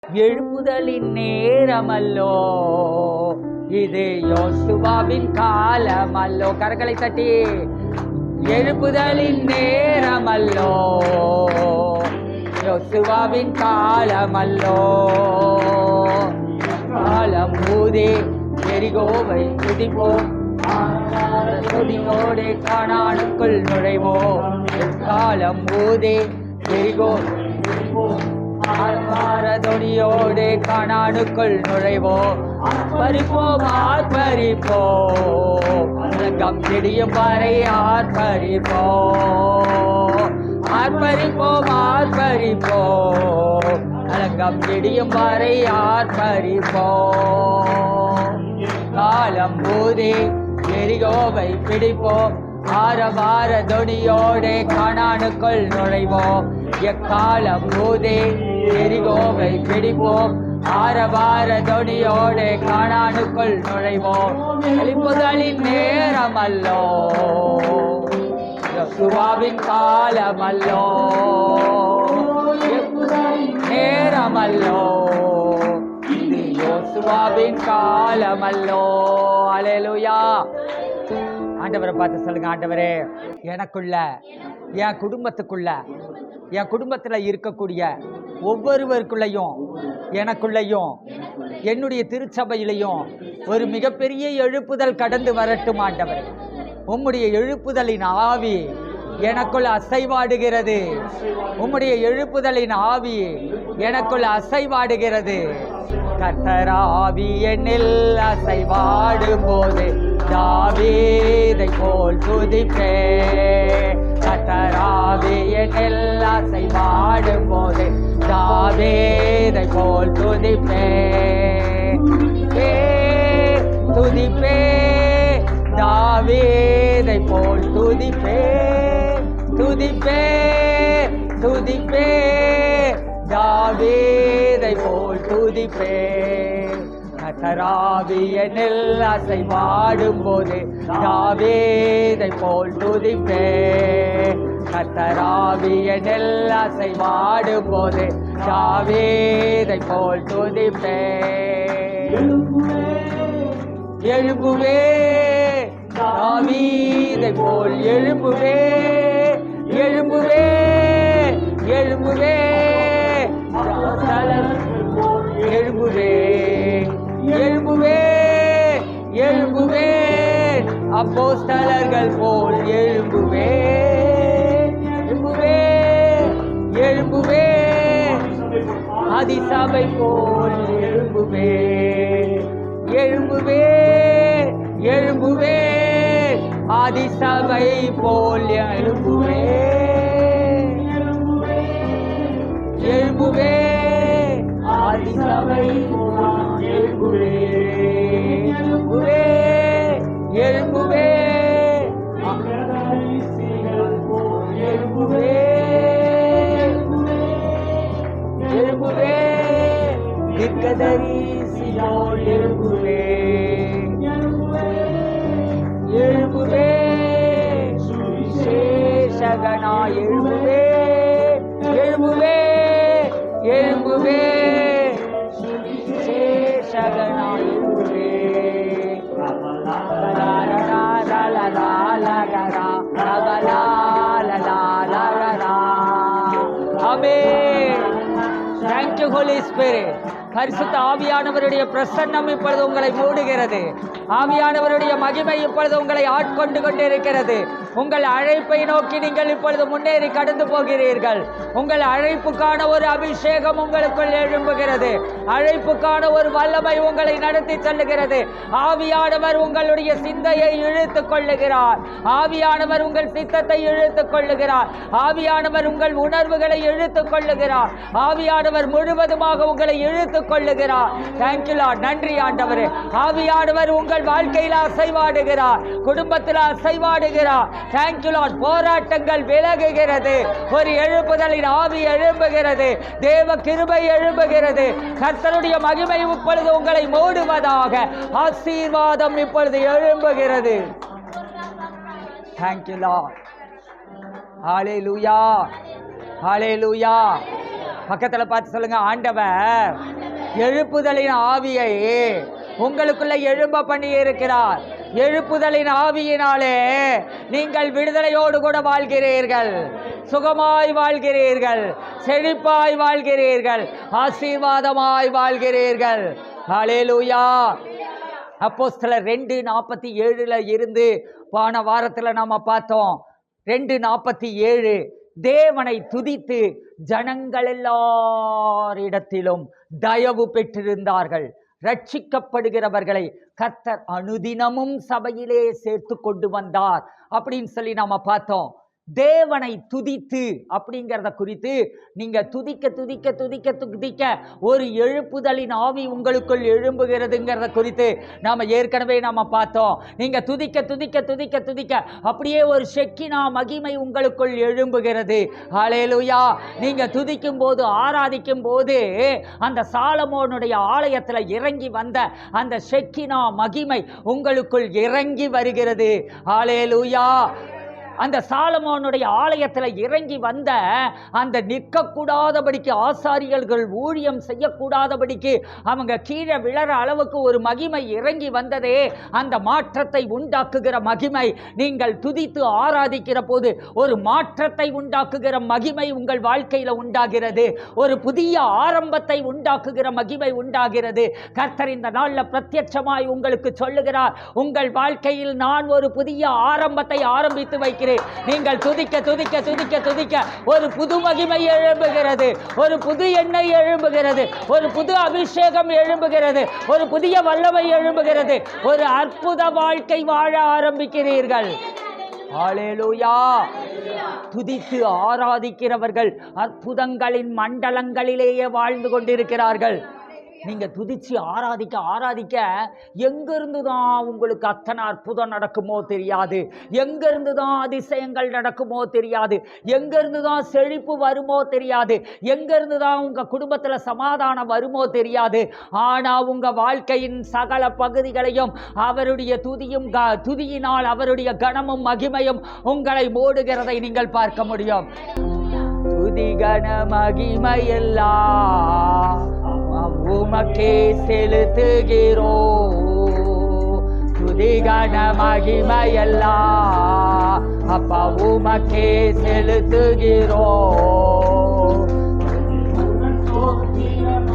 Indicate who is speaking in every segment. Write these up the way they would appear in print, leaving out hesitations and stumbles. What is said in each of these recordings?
Speaker 1: எழுப்புதலின் நேரமல்லோ, இது யோசுவாவின் காலமல்லோ. கரங்களை தட்டி எழுப்புதலின் நேரமல்லோ, யோசுவாவின் காலமல்லோ. காலம் ஊதே எரிகோவை துதிப்போம், துதியோடே கானானுக்குள் நுழைவோம். காலம் ஊதே எரிகோ தொடியோடே கானானுக்குள் நுழைவோம். பறிப்போம் ஆர்ப்பரிப்போம், உலகம் திடியும் வரை ஆர்ப்பரிப்போம். ஆர்ப்பரிப்போம் ஆர்ப்பரிப்போம், உலகம் திடியும் வரை ஆர்ப்பரிப்போம். காலம் ஊதே எரிகோவை பிடிப்போம், ஆரவார தொடியோடே கானானுக்குள் நுழைவோம். எக்காலம் ஊதே எரிகோவை பிடிப்போம், ஆரவார தொடியோடே கானானுக்குள் நுழைவோம். எழுப்புதலின் நேரமல்லோ, யோசுவாவின் காலமல்லோ. நேரமல்லோ, இது யோசுவாவின் காலமல்லோ. அல்லேலூயா. ஆண்டவரை பார்த்து சொல்லுங்க, ஆண்டவரே எனக்குள்ள, என் குடும்பத்துக்குள்ள, என் குடும்பத்தில் இருக்கக்கூடிய ஒவ்வொருவருக்குள்ளையும், எனக்குள்ளையும், என்னுடைய திருச்சபையிலையும் ஒரு மிகப்பெரிய எழுப்புதல் கடந்து வரட்டும் ஆண்டவரே. உம்முடைய எழுப்புதலின் ஆவி எனக்குள் அசைவாடுகிறது. உம்முடைய எழுப்புதலின் ஆவி எனக்குள் அசைவாடுகிறது. கர்த்தராவி என்னில் அசைவாடும் போது தாவீதை போல் துதிப்பே. கர்த்தராவி என்னில் அசைவாடும் போது தாவீதை போல் துதிப்பே. துதிப்பே தாவீதை போல் துதிப்பே. துதிப்பே துதிப்பே தாவீதை போல் துதிப்பே. கர்த்தராவி என்னில் அசைவாடும் போது தாவீதை போல் துதிப்பே. கர்த்தராவி என்னில் அசைவாடும் போது தாவீதை போல் துதிப்பே. எழும்புவே தாவீதை போல் எழும்புவே. எழும்புவே எழும்புவே எழும்புவே எழும்புவே எழும்புவே அப்போஸ்தலர்கள் போல் எழும்புவே. எழும்புவே எழும்புவே அதிசபை போல் எழும்புவே. எழும்புவே எழும்புவே ஆதிசபை போல் எழும்புவே. எழும்புவே ஆதிசபை போல் எழும்புவே. எழும்புவே எழும்புவே எழும்புவே. எழும்புவே தீர்க்கதரிசியோடு எழும்புவே. எழும்புவே சுவிசேஷகனா எழும்புவே. எழும்புவே எழும்புவே சுவிசேஷகனா எழும்புவே. ஆமென். Thank you Holy Spirit. பரிசுத்த ஆவியானவருடைய பிரசன்னம் இப்பொழுது உங்களை மூடுகிறது. ஆவியானவருடைய மகிமை இப்பொழுது உங்களை ஆட்கொண்டு கொண்டிருக்கிறது. உங்கள் அழைப்பை நோக்கி நீங்கள் இப்பொழுது முன்னேறி கடந்து போகிறீர்கள். உங்கள் அழைப்புக்கான ஒரு அபிஷேகம் உங்களுக்குள் எழும்புகிறது. அழைப்புக்கான ஒரு வல்லமை உங்களை நடத்தி செல்லுகிறது. ஆவியானவர் உங்களுடைய சிந்தையை இழுத்துக் கொள்ளுகிறார். ஆவியானவர் உங்கள் சித்தத்தை இழுத்துக் கொள்ளுகிறார். ஆவியானவர் உங்கள் உணர்வுகளை இழுத்துக் கொள்ளுகிறார். ஆவியானவர் முழுவதுமாக உங்களை இழுத்துக் கொள்ளுகிறார். Thank you lord. நன்றி ஆண்டவரே. ஆவியானவர் உங்கள் வாழ்க்கையில் அசைவாடுகிறார், குடும்பத்தில் அசைவாடுகிறார். Thank you Lord. போராட்டங்கள் விலகுகிறது. ஒரு எழுப்புதலின் ஆவி எழும்புகிறது. தேவ கிருபை எழும்புகிறது. கர்த்தருடைய மகிமை இப்பொழுது உங்களை மூடுவதாக. ஆசீர்வாதம் இப்பொழுது எழும்புகிறது. Thank you Lord. ஹல்லேலூயா ஹல்லேலூயா பக்கத்துல பார்த்து சொல்லுங்க, ஆண்டவர் எழுப்புதலின் ஆவியை உங்களுக்குள்ள எழும்ப பண்ணி இருக்கிறார். எழுப்புதலின் ஆவியினாலே நீங்கள் விடுதலையோடு கூட வாழ்கிறீர்கள், சுகமாய் வாழ்கிறீர்கள், செழிப்பாய் வாழ்கிறீர்கள், ஆசீர்வாதமாய் வாழ்கிறீர்கள். ஹல்லேலூயா. அப்போஸ்தலர் 2:47 இருந்து போன வாரத்தில் நாம பார்த்தோம். 2:47 தேவனை துதித்து ஜனங்கள் எல்லாரிடத்திலும் தயவு பெற்றிருந்தார்கள். ரட்சிக்கப்படுகிறவர்களை கர்த்தர் அனுதினமும் சபையிலே சேர்த்து கொண்டு வந்தார் அப்படின்னு சொல்லி நாம பார்த்தோம். தேவனை துதித்து அப்படிங்கிறத குறித்து நீங்க துதிக்க துதிக்க துதிக்க துதிக்க ஒரு எழுப்புதலின் ஆவி உங்களுக்குள் எழும்புகிறதுங்கிறத குறித்து நாம ஏற்கனவே நாம பார்த்தோம். நீங்க துதிக்க துதிக்க துதிக்க துதிக்க அப்படியே ஒரு ஷெக்கினா மகிமை உங்களுக்குள் எழும்புகிறது. ஹல்லேலூயா. நீங்க துதிக்கும் போது, ஆராதிக்கும் போது அந்த சாலமோனுடைய ஆலயத்துல இறங்கி வந்த அந்த ஷெக்கினா மகிமை உங்களுக்குள் இறங்கி வருகிறது. ஹல்லேலூயா. அந்த சாலமோனுடைய ஆலயத்தில் இறங்கி வந்த அந்த நிற்கக்கூடாதபடிக்கு, ஆசாரியர்கள் ஊழியம் செய்யக்கூடாதபடிக்கு அவங்க கீழே விழற அளவுக்கு ஒரு மகிமை இறங்கி வந்ததே, அந்த மாற்றத்தை உண்டாக்குகிற மகிமை. நீங்கள் துதித்து ஆராதிக்கிற போது ஒரு மாற்றத்தை உண்டாக்குகிற மகிமை உங்கள் வாழ்க்கையில் உண்டாகிறது. ஒரு புதிய ஆரம்பத்தை உண்டாக்குகிற மகிமை உண்டாகிறது. கர்த்தர் இந்த நாளில் பிரத்யட்சமாய் உங்களுக்கு சொல்லுகிறார், உங்கள் வாழ்க்கையில் நான் ஒரு புதிய ஆரம்பத்தை ஆரம்பித்து வைக்கிறேன். நீங்கள் துதிக்க துதிக்க துதிக்க துதிக்க ஒரு புது மகிமை எழும்புகிறது, ஒரு புது எண்ணெய் எழும்புகிறது, ஒரு புது அபிஷேகம் எழும்புகிறது, ஒரு புதிய வல்லமை எழும்புகிறது. ஒரு அற்புத வாழ்க்கை வாழ ஆரம்பிக்கிறீர்கள். ஹல்லேலூயா. துதித்து ஆராதிக்கிறவர்கள் அற்புதங்களின் மண்டலங்களிலேயே வாழ்ந்து கொண்டிருக்கிறார்கள். நீங்க துதிச்சு ஆராதிக்க ஆராதிக்க எங்கிருந்து தான் உங்களுக்கு அத்தனை அற்புதம் நடக்குமோ தெரியாது, எங்கிருந்து தான் அதிசயங்கள் நடக்குமோ தெரியாது, எங்கிருந்து தான் செழிப்பு வருமோ தெரியாது, எங்கிருந்து தான் உங்க குடும்பத்துல சமாதானம் வருமோ தெரியாது. ஆனா உங்க வாழ்க்கையின் சகல பகுதிகளையும் அவருடைய துதியினால் அவருடைய கனமும் மகிமையும் உங்களை மூடுகிறதை நீங்கள் பார்க்க முடியும். துதி கன மகிமையெல்லாம் உமக்கே செலுத்துகிறோம். துதி கன மகிமையெல்லாம் அப்பா உமக்கே செலுத்துகிறோம்.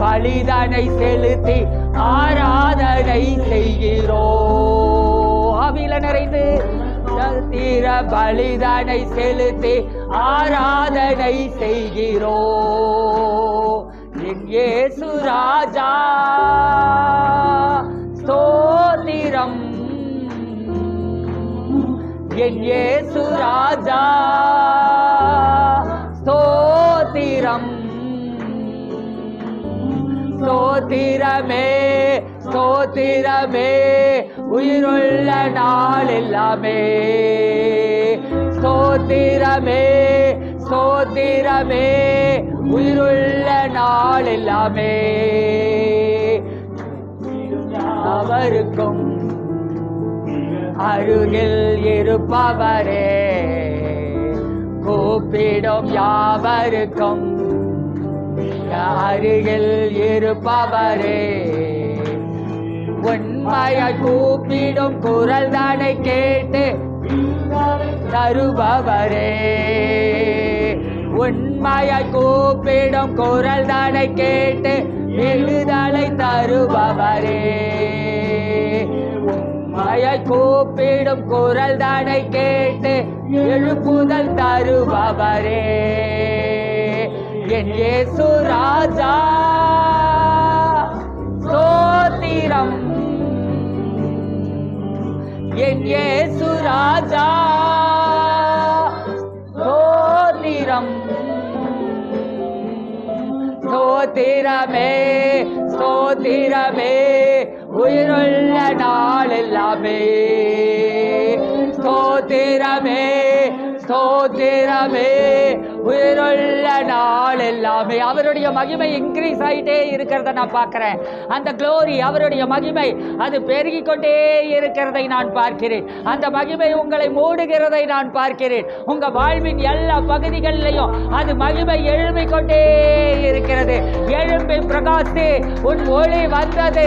Speaker 1: பலிதனை செலுத்தி ஆராதனை செய்கிறோம். ஆவியில நிறைந்து தீர பலிதனை செலுத்தி ஆராதனை செய்கிறோம். என் இயேசு ராஜா ஸ்தோத்திரம், என் இயேசு ராஜா ஸ்தோத்திரம். ஸ்தோத்திரமே ஸ்தோத்திரமே உயிருள்ள நாள் எல்லாமே. ஸ்தோத்திரமே ஸ்தோத்திரமே உயிருள்ள நாள் எல்லாமே. அவருக்கும் அருகில் இருப்பவரே, கூப்பிடும் யாவருக்கும் அருகில் இருப்பவரே, உண்மையை கூப்பிடும் குரல் தானை கேட்டு தருபவரே, உண்மையை கூப்பிடும் குரல் தானை கேட்டு விடுதலை தருபவரே, உண்மையை கூப்பிடும் குரல் தானை கேட்டு எழுப்புதல் தருபவரே. என் இயேசு ராஜா ஸ்தோத்திரம், என் இயேசு ராஜா ஸ்தோத்திரம். ஸ்தோத்திரமே ஸ்தோத்திரமே உயிருள்ள நாள் எல்லாமே. ஸ்தோத்திரமே ஸ்தோத்திரமே உயிருள்ள நாள் எல்லாமே. அவருடைய மகிமை இன்க்ரீஸ் ஆகிட்டே இருக்கிறத நான் பார்க்கிறேன். அந்த க்ளோரி, அவருடைய மகிமை அது பெருகிக் கொண்டே இருக்கிறதை நான் பார்க்கிறேன். அந்த மகிமை உங்களை மூடுகிறதை நான் பார்க்கிறேன். உங்க வாழ்வின் எல்லா பகுதிகளிலையும் அது மகிமை எழும்பிக் கொண்டே இருக்கிறது. எழும்பி பிரகாசி, உன் ஒளி வந்தது.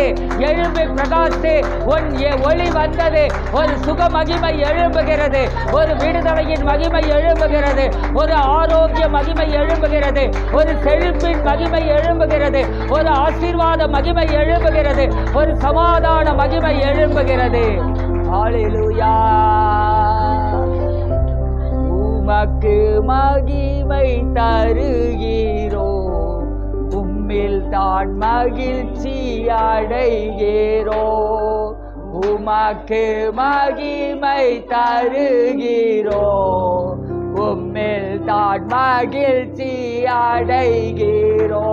Speaker 1: எழும்பி பிரகாசி, உன் ஒளி வந்தது. ஒரு சுக மகிமை எழும்புகிறது, ஒரு விடுதலையின் மகிமை எழும்புகிறது, ஒரு ஆரோக்கிய மகிமை எழும்புகிறது, ஒரு செழிப்பின் மகிமை எழும்புகிறது, ஒரு ஆசீர்வாத மகிமை எழும்புகிறது, ஒரு சமாதான மகிமை எழும்புகிறது. ஹல்லேலூயா. உமக்கு மகிமை தருகிறோ, உம்மில் தான் மகிழ்ச்சி அடைகிறோ. உமக்கு மகிமை தருகிறோ, உம்மில் தான் மகிழ்ச்சி அடைகிறோ.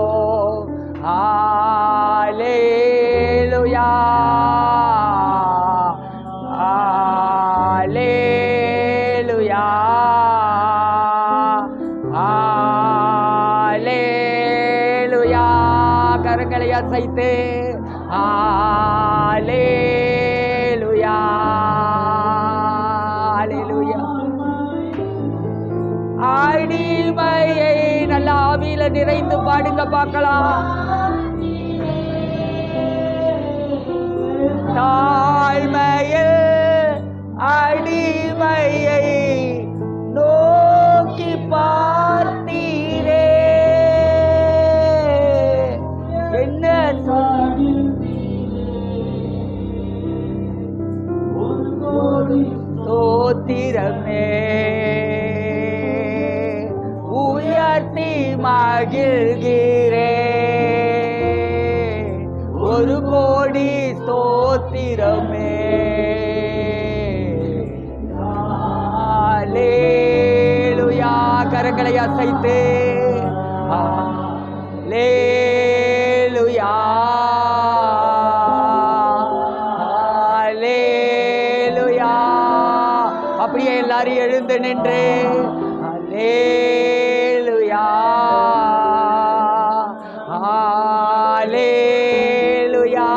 Speaker 1: ஹல்லேலூயா, ஹல்லேலூயா, ஹல்லேலூயா. கரங்களை அசைத்து ஹல்லேலூயா, ஹல்லேலூயா. அடிமையை நல்ல ஆவியில நிறைந்து பாடுங்க பார்க்கலாம். தாழ்மையில் அடிமையை நோக்கி பார்த்தீரே. என்ன ஸ்தோத்திரமே, உயர்த்தி மகிழ்கிறே. ஒரு கோடி ஸ்தோத்திரமே. ஹல்லேலூயா. கரங்களை அசைத்து ஹல்லேலூயா, ஹல்லேலூயா. அப்படியே எல்லாரும் எழுந்து நின்று ஹல்லேலூயா, ஹல்லேலூயா,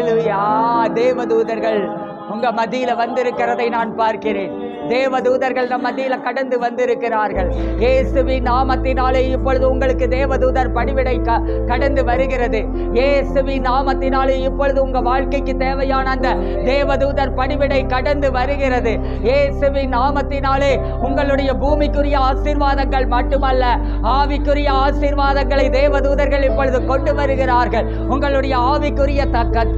Speaker 1: ஹல்லேலூயா. தேவதூதர்கள் உங்க மத்தியில வந்திருக்கிறதை நான் பார்க்கிறேன். தேவதூதர்கள் நம் மத்தியில கடந்து வந்திருக்கிறார்கள். இயேசுவின் நாமத்தினாலே இப்பொழுது உங்களுக்கு தேவதூதர் பணிவிடை கடந்து வருகிறது. இயேசுவின் நாமத்தினாலே இப்பொழுது உங்க வாழ்க்கைக்கு தேவையான அந்த தேவதூதர் பணிவிடை கடந்து வருகிறது. இயேசுவின் நாமத்தினாலே உங்களுடைய பூமிக்குரிய ஆசீர்வாதங்கள் மட்டுமல்ல, ஆவிக்குரிய ஆசீர்வாதங்களை தேவதூதர்கள் இப்பொழுது கொண்டு வருகிறார்கள். உங்களுடைய ஆவிக்குரிய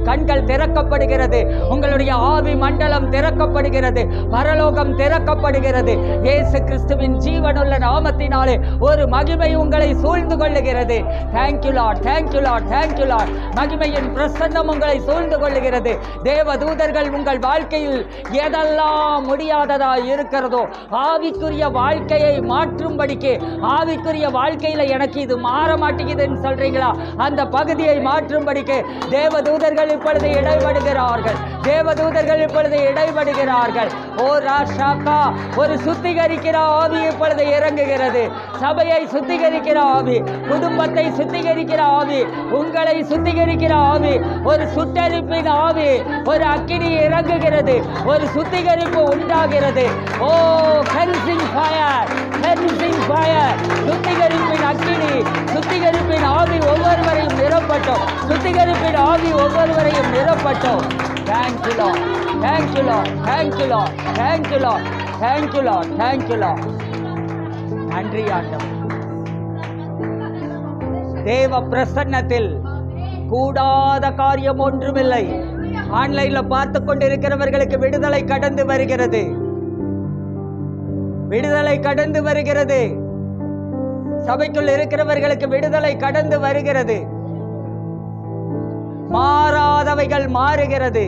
Speaker 1: கண்கள் திறக்கப்படுகிறது. உங்களுடைய ஆவி மண்டலம் திறக்கப்படுகிறது. பரலோகம் திறக்கப்படுகிறது. இயேசு கிறிஸ்துவின் ஜீவனுள்ள நாமத்தினாலே ஒரு மகிமை உங்களை சூழ்ந்து கொள்ளுகிறது. Thank you lord, thank you lord, thank you lord. மகிமையின் பிரசன்னம் உங்களை சூழ்ந்து கொள்ளுகிறது. தேவதூதர்கள் உங்கள் வாழ்க்கையில் எதெல்லாம் முடியாததா இருக்கிறதோ, ஆவிக்குரிய வாழ்க்கையை மாற்றும்படிக்கு, ஆவிக்குரிய வாழ்க்கையில எனக்கு இது மாற மாட்டேங்குதுன்னு சொல்றீங்களா, அந்த பகுதியை மாற்றும்படிக்கு தேவதூதர்கள் இப்பொழுது இடைபடுகிறார்கள். தேவதூதர்கள் இப்பொழுது இடைபடுகிறார்கள். ஓ ராஷாக்கா, ஒரு சுத்திகரிக்கிற ஆவி இப்பொழுது இறங்குகிறது. சபையை சுத்திகரிக்கிற ஆவி, குடும்பத்தை சுத்திகரிக்கிற ஆவி, உங்களை சுத்திகரிக்கிற ஆவி, ஒரு சுட்டரிப்பின் ஆவி, ஒரு அக்கினி இறங்குகிறது. ஒரு சுத்திகரிப்பு உண்டாகிறது. ஓ கிளென்சிங் ஃபயர், கிளென்சிங் ஃபயர். சுத்திகரிப்பின் அக்கினி, சுத்திகரிப்பின் ஆவி ஒவ்வொருவரையும் நிரப்பட்டோம். சுத்திகரிப்பின் ஆவி ஒவ்வொருவரையும் நிரப்பட்டோம். Thank you Lord, thank you Lord, thank you Lord, thank you Lord, thank you Lord, thank you Lord. நன்றி ஆண்டவரே. தேவ பிரசன்னத்தில் கூடாத காரியம் ஒன்றுமில்லை. ஆன்லைன்ல பார்த்து கொண்டிருக்கிறவர்களுக்கு விடுதலை கடந்து வருகிறது. விடுதலை கடந்து வருகிறது. சபைக்குள் இருக்கிறவர்களுக்கு விடுதலை கடந்து வருகிறது. மாறாதவைகள் மாறுகிறது.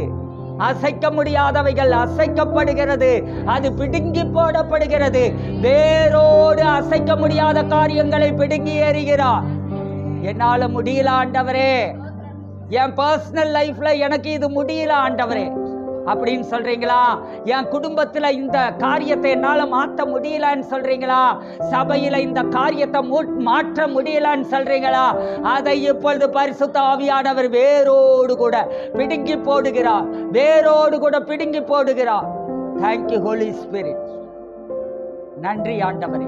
Speaker 1: அசைக்க முடியாதவைகள் அசைக்கப்படுகிறது. அது பிடுங்கி போடப்படுகிறது. வேரோடு அசைக்க முடியாத காரியங்களை பிடுங்கி எறிகிறார். என்னால முடியல ஆண்டவரே, என் பர்சனல் லைஃப்ல எனக்கு இது முடியல ஆண்டவரே. அப்படின்னு சொல்றீங்களா? என் குடும்பத்துல இந்த காரியத்தை என்னால மாற்ற முடியலன்னு சொல்றீங்களா? சபையில இந்த காரியத்தை மாற்ற முடியலன்னு சொல்றீங்களா? அதை இப்பொழுது பரிசுத்த ஆவியானவர் வேரோடு கூட பிடுங்கி போடுகிறார், வேரோடு கூட பிடுங்கி போடுகிறார். Thank you Holy Spirit. நன்றி ஆண்டவரே.